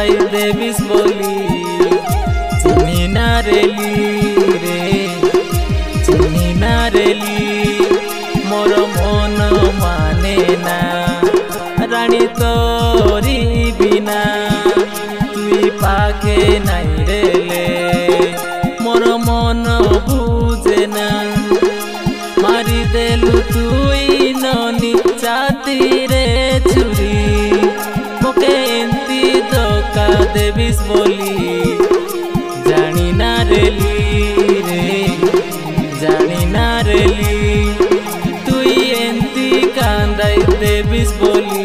कांदाई देविस बोली चिनी नारेली रे चिनी नारेली मोर मन माने ना रानी तोरी बिना तुई पाके नाई रेले मोर मन बुझे ना मारी देलु तुई ननी चाती रे छुरी मोके एंती धोका देविस बोली जानी नारेली रे जानी नारेली तुई एंती कांदाई देविस बोली।